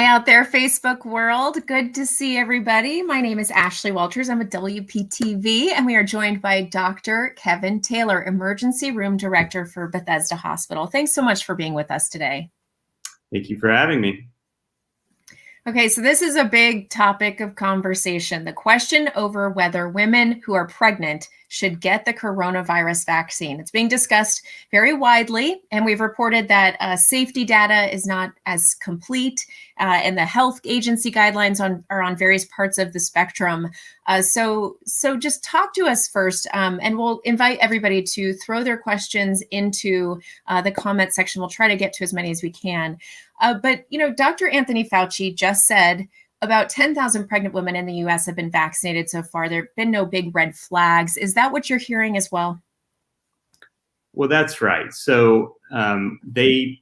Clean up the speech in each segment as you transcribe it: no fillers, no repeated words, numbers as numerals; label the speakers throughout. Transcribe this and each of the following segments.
Speaker 1: Hi out there, Facebook world. Good to see everybody. My name is Ashley Walters. I'm a WPTV, and we are joined by Dr. Kevin Taylor, Emergency Room Director for Bethesda Hospital. Thanks so much for being with us today.
Speaker 2: Thank you for having me.
Speaker 1: Okay, so this is a big topic of conversation. The question over whether women who are pregnant should get the coronavirus vaccine. It's being discussed very widely, and we've reported that safety data is not as complete, and the health agency guidelines are on various parts of the spectrum. So just talk to us first, and we'll invite everybody to throw their questions into the comment section. We'll try to get to as many as we can. But, Dr. Anthony Fauci just said about 10,000 pregnant women in the U.S. have been vaccinated so far. There have been no big red flags. Is that what you're hearing as well?
Speaker 2: Well, that's right. So they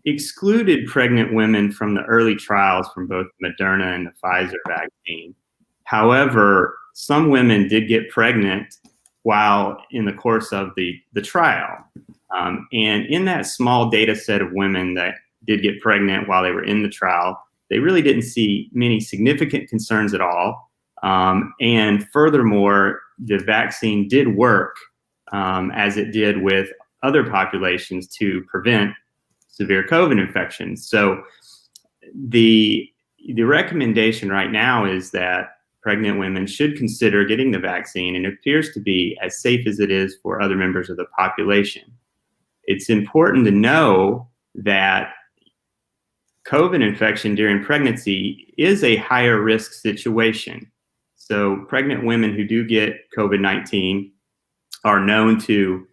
Speaker 2: excluded pregnant women from the early trials from both Moderna and the Pfizer vaccine. However, some women did get pregnant while in the course of the trial. And in that small data set of women that did get pregnant while they were in the trial, they really didn't see many significant concerns at all. And furthermore, the vaccine did work as it did with other populations to prevent severe COVID infections. So the recommendation right now is that pregnant women should consider getting the vaccine, and it appears to be as safe as it is for other members of the population. It's important to know that COVID infection during pregnancy is a higher risk situation. So pregnant women who do get COVID-19 are known to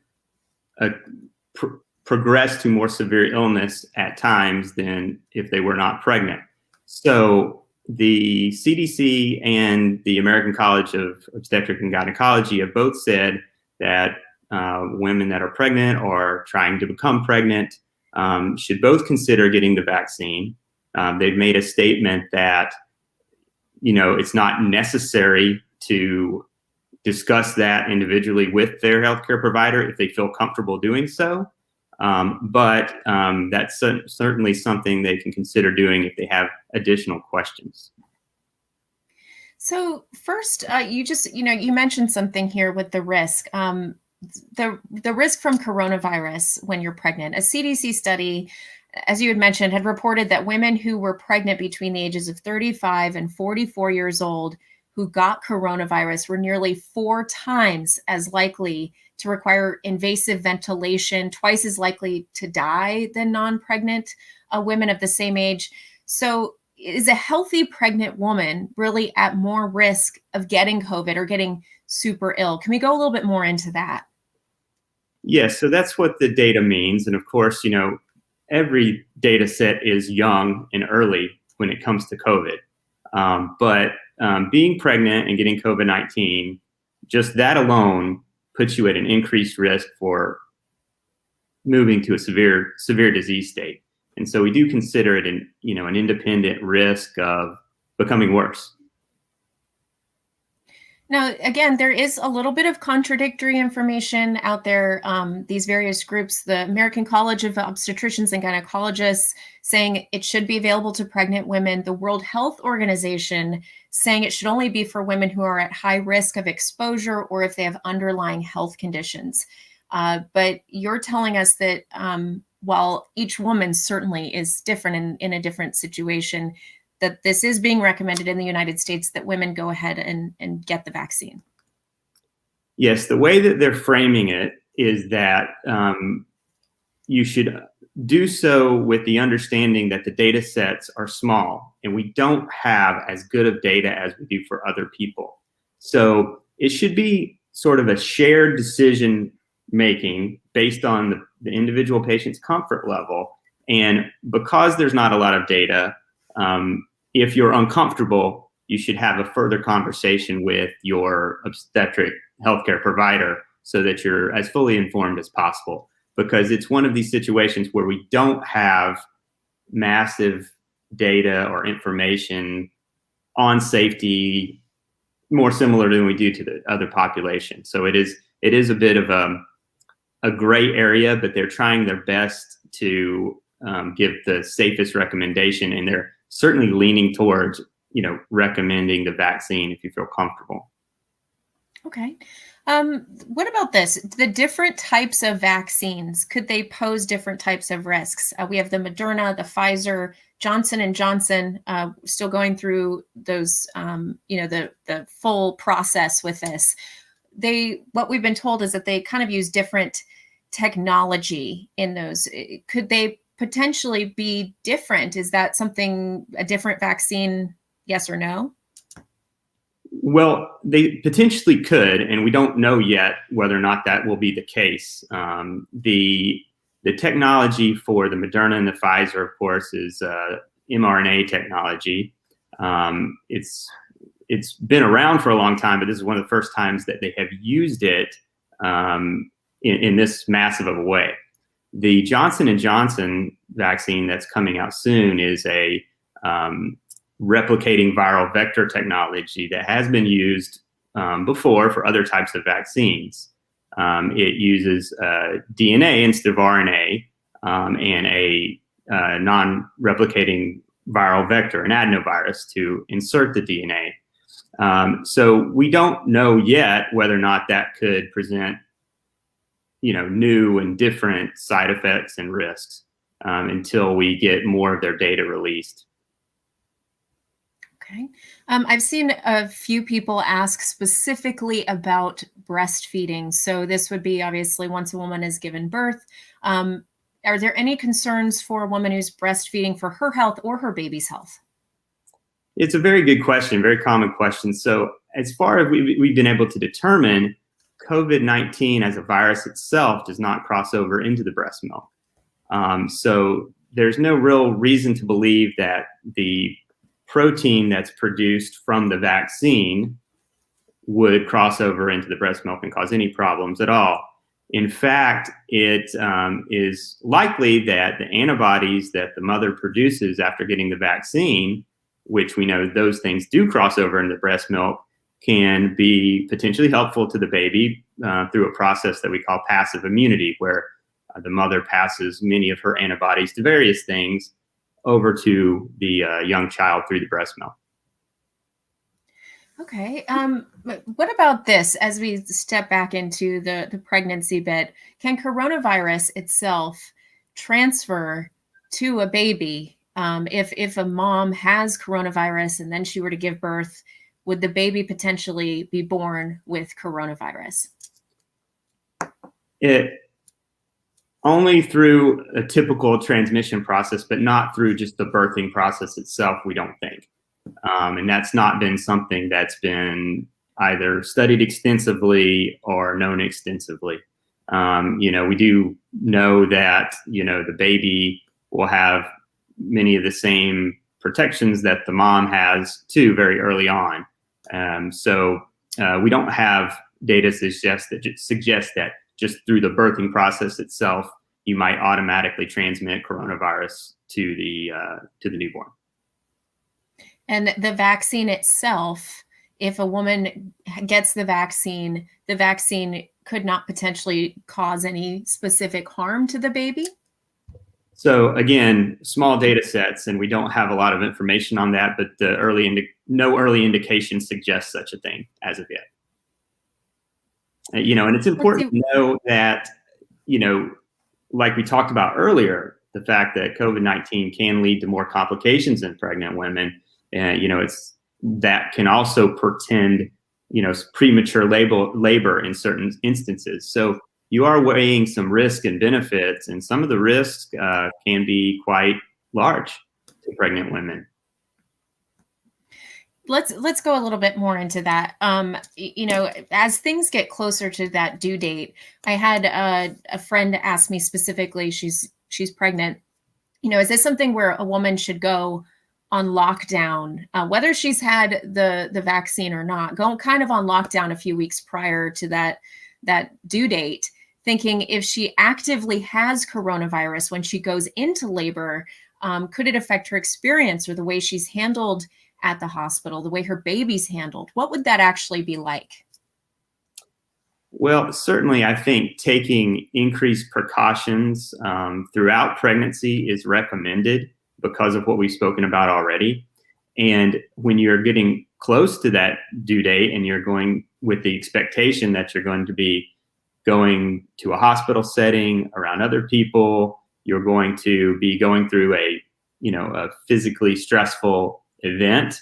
Speaker 2: progress to more severe illness at times than if they were not pregnant. So the CDC and the American College of Obstetrics and Gynecology have both said that women that are pregnant or trying to become pregnant should both consider getting the vaccine. They've made a statement that, it's not necessary to discuss that individually with their healthcare provider if they feel comfortable doing so. But that's certainly something they can consider doing if they have additional questions.
Speaker 1: So first, you mentioned something here with the risk. The risk from coronavirus when you're pregnant. A CDC study, as you had mentioned, had reported that women who were pregnant between the ages of 35 and 44 years old who got coronavirus were nearly 4 times as likely to require invasive ventilation, twice as likely to die than non-pregnant women of the same age. So is a healthy pregnant woman really at more risk of getting COVID or getting super ill? Can we go a little bit more into that?
Speaker 2: Yes, so that's what the data means. And of course, every data set is young and early when it comes to COVID. But being pregnant and getting COVID-19, just that alone puts you at an increased risk for moving to a severe disease state. And so we do consider it an independent risk of becoming worse.
Speaker 1: Now, again, there is a little bit of contradictory information out there. These various groups, the American College of Obstetricians and Gynecologists saying it should be available to pregnant women. The World Health Organization saying it should only be for women who are at high risk of exposure or if they have underlying health conditions. But you're telling us that while each woman certainly is different in a different situation, that this is being recommended in the United States that women go ahead and get the vaccine.
Speaker 2: Yes, the way that they're framing it is that you should do so with the understanding that the data sets are small and we don't have as good of data as we do for other people. So it should be sort of a shared decision making based on the individual patient's comfort level. And because there's not a lot of data, if you're uncomfortable, you should have a further conversation with your obstetric healthcare provider so that you're as fully informed as possible. Because it's one of these situations where we don't have massive data or information on safety more similar than we do to the other population. So it is a bit of a gray area, but they're trying their best to give the safest recommendation, and they're certainly leaning towards, recommending the vaccine if you feel comfortable.
Speaker 1: Okay. What about this? The different types of vaccines, could they pose different types of risks? We have the Moderna, the Pfizer, Johnson and Johnson, still going through those, the full process with this. What we've been told is that they kind of use different technology in those. Could they potentially be different? Is that something, a different vaccine, yes or no?
Speaker 2: Well, they potentially could, and we don't know yet whether or not that will be the case. The technology for the Moderna and the Pfizer, of course, is mRNA technology. It's been around for a long time, but this is one of the first times that they have used it in this massive of a way. The Johnson and Johnson vaccine that's coming out soon is a replicating viral vector technology that has been used before for other types of vaccines. It uses DNA instead of RNA and a non-replicating viral vector, an adenovirus, to insert the DNA. So we don't know yet whether or not that could present, new and different side effects and risks until we get more of their data released.
Speaker 1: Okay. I've seen a few people ask specifically about breastfeeding. So this would be obviously once a woman is given birth. Are there any concerns for a woman who's breastfeeding for her health or her baby's health?
Speaker 2: It's a very good question, very common question. So as far as we've been able to determine, COVID-19 as a virus itself does not cross over into the breast milk. So there's no real reason to believe that the protein that's produced from the vaccine would cross over into the breast milk and cause any problems at all. In fact, it is likely that the antibodies that the mother produces after getting the vaccine, which we know those things do cross over into breast milk, can be potentially helpful to the baby through a process that we call passive immunity, where the mother passes many of her antibodies to various things over to the young child through the breast milk.
Speaker 1: Okay. What about this as we step back into the pregnancy bit? Can coronavirus itself transfer to a baby? If a mom has coronavirus and then she were to give birth, would the baby potentially be born with coronavirus?
Speaker 2: It only through a typical transmission process, but not through just the birthing process itself, we don't think. And that's not been something that's been either studied extensively or known extensively. We do know that, the baby will have many of the same protections that the mom has too very early on. So we don't have data suggest that just through the birthing process itself, you might automatically transmit coronavirus to the newborn.
Speaker 1: And the vaccine itself, if a woman gets the vaccine could not potentially cause any specific harm to the baby?
Speaker 2: So again, small data sets, and we don't have a lot of information on that, but no early indication suggests such a thing as of yet. And it's important to know that, like we talked about earlier, the fact that COVID-19 can lead to more complications in pregnant women, and that can also portend, premature labor in certain instances. So you are weighing some risk and benefits, and some of the risks can be quite large to pregnant women.
Speaker 1: Let's go a little bit more into that. As things get closer to that due date, I had a friend ask me specifically, she's pregnant. Is this something where a woman should go on lockdown, whether she's had the vaccine or not, go kind of on lockdown a few weeks prior to that due date, thinking if she actively has coronavirus when she goes into labor, could it affect her experience or the way she's handled at the hospital, the way her baby's handled? What would that actually be like?
Speaker 2: Well, certainly I think taking increased precautions throughout pregnancy is recommended. because of what we've spoken about already. And when you're getting close to that due date and you're going with the expectation that you're going to be going to a hospital setting around other people, you're going to be going through a physically stressful event,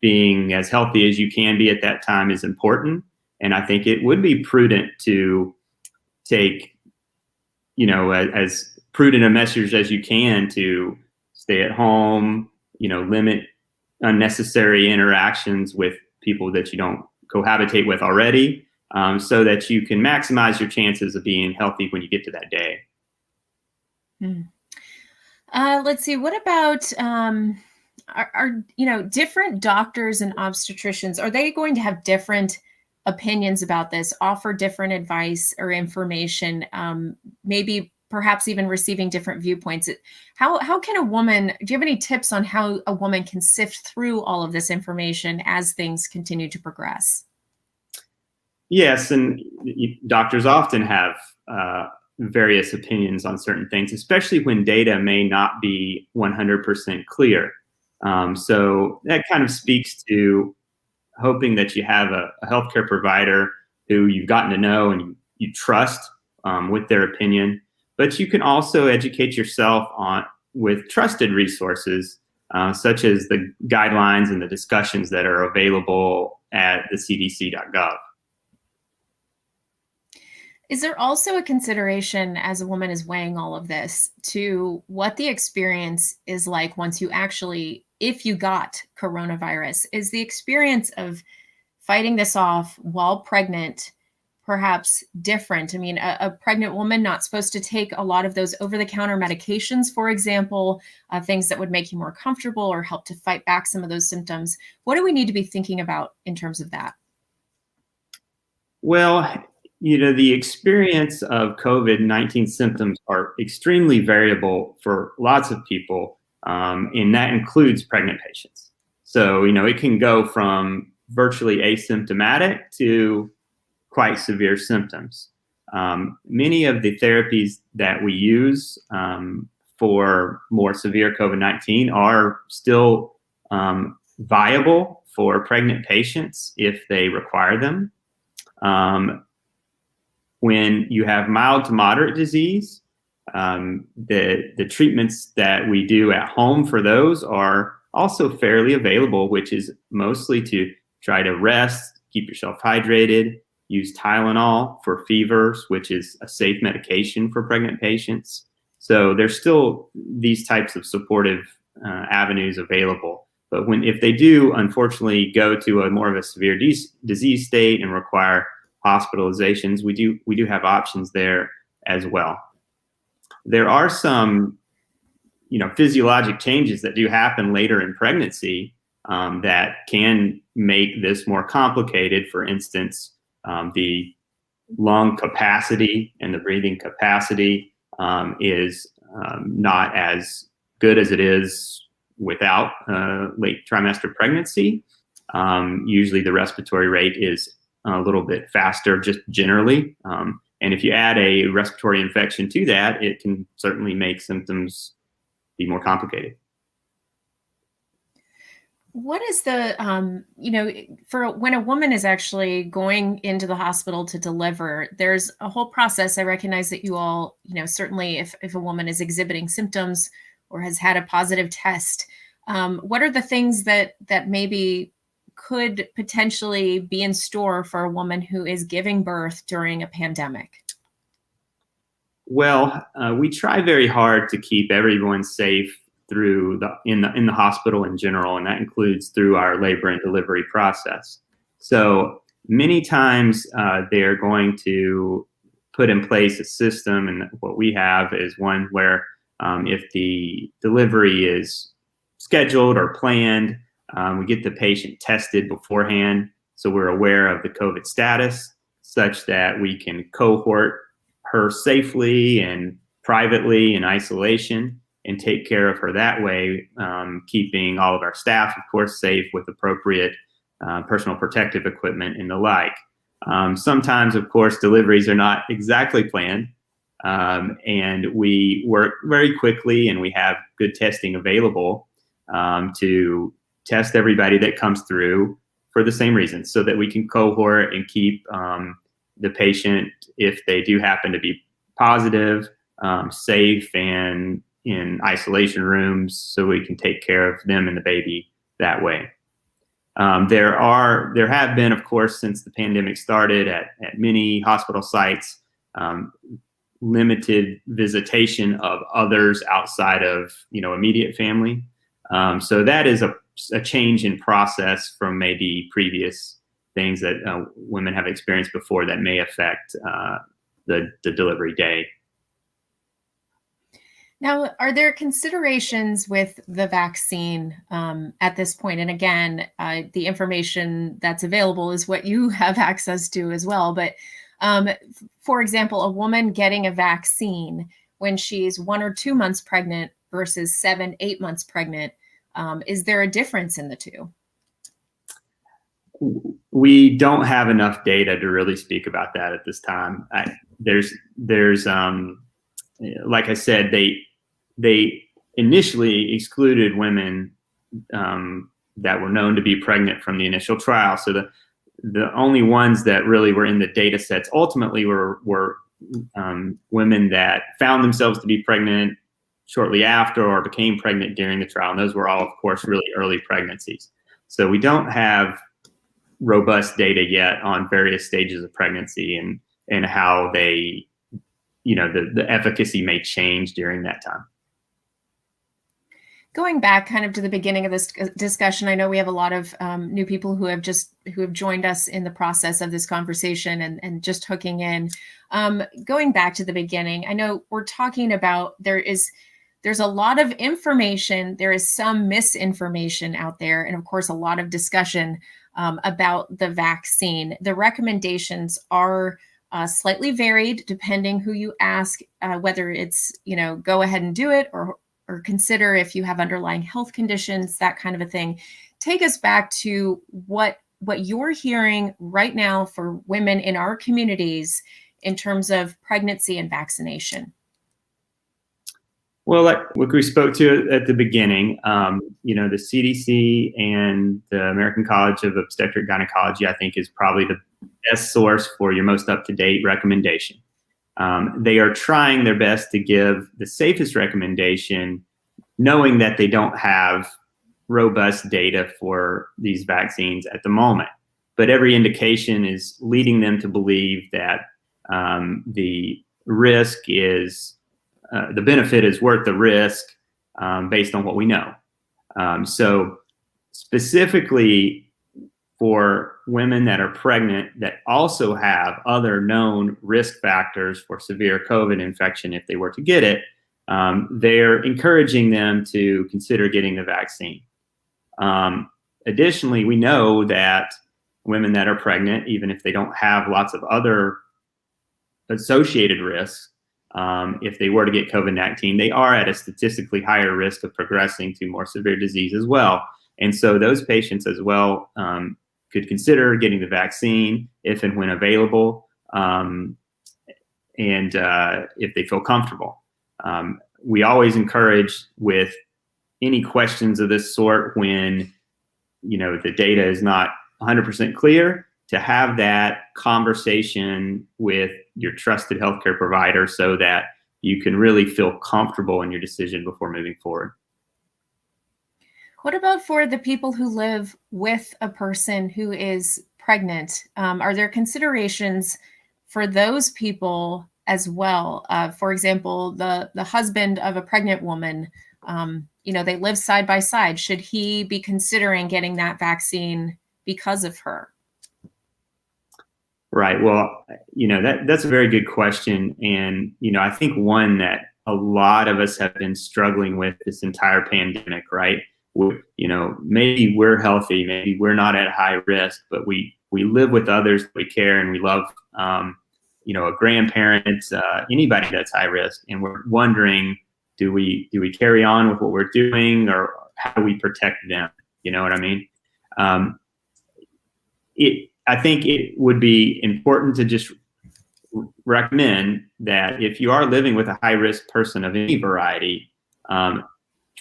Speaker 2: being as healthy as you can be at that time is important. And I think it would be prudent to take, as prudent a measures as you can to stay at home, limit unnecessary interactions with people that you don't cohabitate with already, so that you can maximize your chances of being healthy when you get to that day.
Speaker 1: Let's see. What about are different doctors and obstetricians? Are they going to have different opinions about this? Offer different advice or information? Maybe perhaps even receiving different viewpoints. How can a woman? Do you have any tips on how a woman can sift through all of this information as things continue to progress?
Speaker 2: Yes, and doctors often have various opinions on certain things, especially when data may not be 100% clear. So that kind of speaks to hoping that you have a healthcare provider who you've gotten to know and you trust with their opinion. But you can also educate yourself with trusted resources, such as the guidelines and the discussions that are available at the cdc.gov.
Speaker 1: Is there also a consideration as a woman is weighing all of this to what the experience is like once you actually, if you got coronavirus? Is the experience of fighting this off while pregnant perhaps different? I mean, a pregnant woman not supposed to take a lot of those over-the-counter medications, for example, things that would make you more comfortable or help to fight back some of those symptoms. What do we need to be thinking about in terms of that?
Speaker 2: Well, the experience of COVID-19 symptoms are extremely variable for lots of people, and that includes pregnant patients. So, it can go from virtually asymptomatic to quite severe symptoms. Many of the therapies that we use for more severe COVID-19 are still viable for pregnant patients if they require them. When you have mild to moderate disease, the treatments that we do at home for those are also fairly available, which is mostly to try to rest, keep yourself hydrated, use Tylenol for fevers, which is a safe medication for pregnant patients. So there's still these types of supportive avenues available. But if they do, unfortunately, go to a more of a severe disease state and require hospitalizations, we do have options there as well. There are some, physiologic changes that do happen later in pregnancy that can make this more complicated. For instance, the lung capacity and the breathing capacity is not as good as it is without late trimester pregnancy. Usually the respiratory rate is a little bit faster just generally. And if you add a respiratory infection to that, it can certainly make symptoms be more complicated.
Speaker 1: What is the, for when a woman is actually going into the hospital to deliver, there's a whole process. I recognize that you all, certainly if a woman is exhibiting symptoms or has had a positive test, what are the things that maybe could potentially be in store for a woman who is giving birth during a pandemic?
Speaker 2: Well, we try very hard to keep everyone safe through in the hospital in general, and that includes through our labor and delivery process. So many times they're going to put in place a system, and what we have is one where if the delivery is scheduled or planned, we get the patient tested beforehand, so we're aware of the COVID status, such that we can cohort her safely and privately in isolation and take care of her that way, keeping all of our staff, of course, safe with appropriate personal protective equipment and the like. Sometimes, of course, deliveries are not exactly planned, And we work very quickly, and we have good testing available to test everybody that comes through for the same reasons, so that we can cohort and keep the patient, if they do happen to be positive, safe and in isolation rooms, so we can take care of them and the baby that way. There have been, of course, since the pandemic started at many hospital sites, limited visitation of others outside of, immediate family. So that is a change in process from maybe previous things that women have experienced before that may affect the delivery day.
Speaker 1: Now, are there considerations with the vaccine at this point? And again, the information that's available is what you have access to as well. But for example, a woman getting a vaccine when she's 1 or 2 months pregnant versus 7, 8 months pregnant, is there a difference in the two?
Speaker 2: We don't have enough data to really speak about that at this time. There's like I said, they initially excluded women that were known to be pregnant from the initial trial. So the only ones that really were in the data sets ultimately were women that found themselves to be pregnant shortly after or became pregnant during the trial. And those were all, of course, really early pregnancies. So we don't have robust data yet on various stages of pregnancy and how they, the efficacy may change during that time.
Speaker 1: Going back kind of to the beginning of this discussion, I know we have a lot of new people who have joined us in the process of this conversation and just hooking in. Going back to the beginning, I know we're talking about there's a lot of information. There is some misinformation out there, and of course, a lot of discussion about the vaccine. The recommendations are slightly varied depending who you ask, whether it's, go ahead and do it or consider if you have underlying health conditions, that kind of a thing. Take us back to what you're hearing right now for women in our communities in terms of pregnancy and vaccination.
Speaker 2: Well, like we spoke to at the beginning, the CDC and the American College of Obstetric Gynecology, I think, is probably the best source for your most up-to-date recommendation. They are trying their best to give the safest recommendation, knowing that they don't have robust data for these vaccines at the moment. But every indication is leading them to believe that the risk is, the benefit is worth the risk based on what we know. So specifically for women that are pregnant that also have other known risk factors for severe COVID infection if they were to get it, they're encouraging them to consider getting the vaccine. Additionally, we know that women that are pregnant, even if they don't have lots of other associated risks, if they were to get COVID-19, they are at a statistically higher risk of progressing to more severe disease as well. And so those patients as well could consider getting the vaccine if and when available, and if they feel comfortable. We always encourage, with any questions of this sort, when the data is not 100% clear, to have that conversation with your trusted healthcare provider so that you can really feel comfortable in your decision before moving forward.
Speaker 1: What about for the people who live with a person who is pregnant? Are there considerations for those people as well? For example, the husband of a pregnant woman, they live side by side. Should he be considering getting that vaccine because of her?
Speaker 2: Right. Well, that's a very good question. And, I think one that a lot of us have been struggling with this entire pandemic, right? Maybe we're healthy, maybe we're not at high risk, but we live with others that we care and we love, a grandparent, anybody that's high risk. And we're wondering, do we carry on with what we're doing, or how do we protect them? You know what I mean? I think it would be important to just recommend that if you are living with a high-risk person of any variety,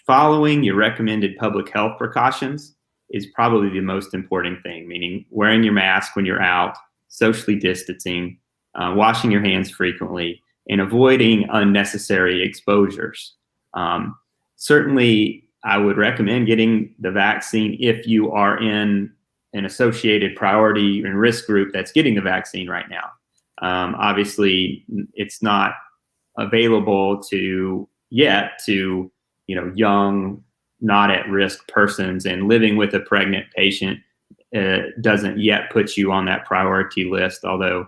Speaker 2: following your recommended public health precautions is probably the most important thing, meaning wearing your mask when you're out, socially distancing, washing your hands frequently, and avoiding unnecessary exposures. Certainly, I would recommend getting the vaccine if you are in an associated priority and risk group that's getting the vaccine right now. Obviously, it's not available to young, not at risk persons, and living with a pregnant patient doesn't yet put you on that priority list, although,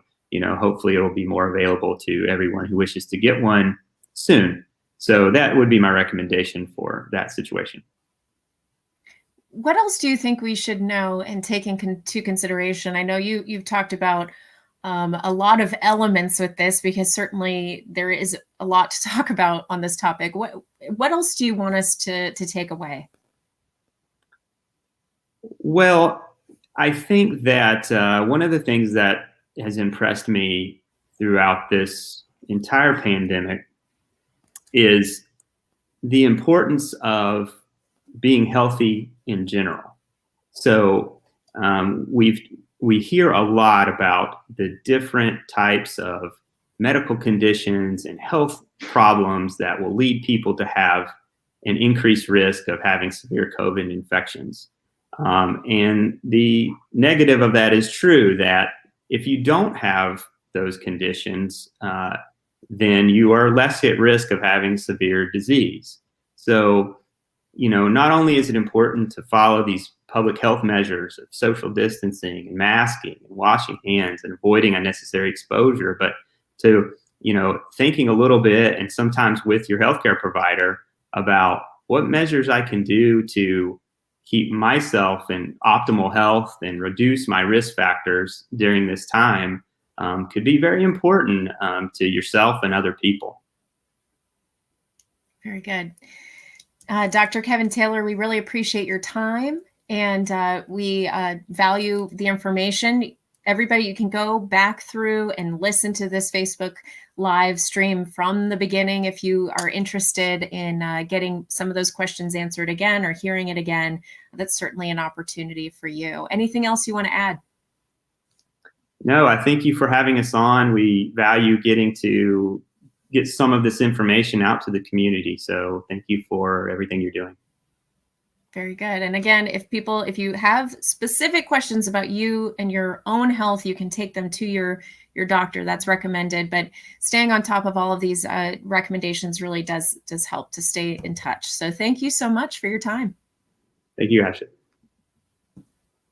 Speaker 2: hopefully it'll be more available to everyone who wishes to get one soon. So that would be my recommendation for that situation.
Speaker 1: What else do you think we should know and take into consideration? I know you've talked about a lot of elements with this, because certainly there is a lot to talk about on this topic. What else do you want us to take away?
Speaker 2: Well, I think that one of the things that has impressed me throughout this entire pandemic is the importance of being healthy in general. So we hear a lot about the different types of medical conditions and health problems that will lead people to have an increased risk of having severe COVID infections. And the negative of that is true, that if you don't have those conditions, then you are less at risk of having severe disease. So, not only is it important to follow these public health measures of social distancing and masking and washing hands and avoiding unnecessary exposure, but to, thinking a little bit, and sometimes with your healthcare provider, about what measures I can do to keep myself in optimal health and reduce my risk factors during this time, could be very important to yourself and other people.
Speaker 1: Very good. Dr. Kevin Taylor, we really appreciate your time, and we value the information. Everybody, you can go back through and listen to this Facebook live stream from the beginning if you are interested in getting some of those questions answered again or hearing it again. That's certainly an opportunity for you. Anything else you want to add?
Speaker 2: No, I thank you for having us on. We value getting to get some of this information out to the community. So thank you for everything you're doing.
Speaker 1: Very good. And again, if you have specific questions about you and your own health, you can take them to your doctor. That's recommended. But staying on top of all of these recommendations really does help to stay in touch. So thank you so much for your time.
Speaker 2: Thank you, Ashley.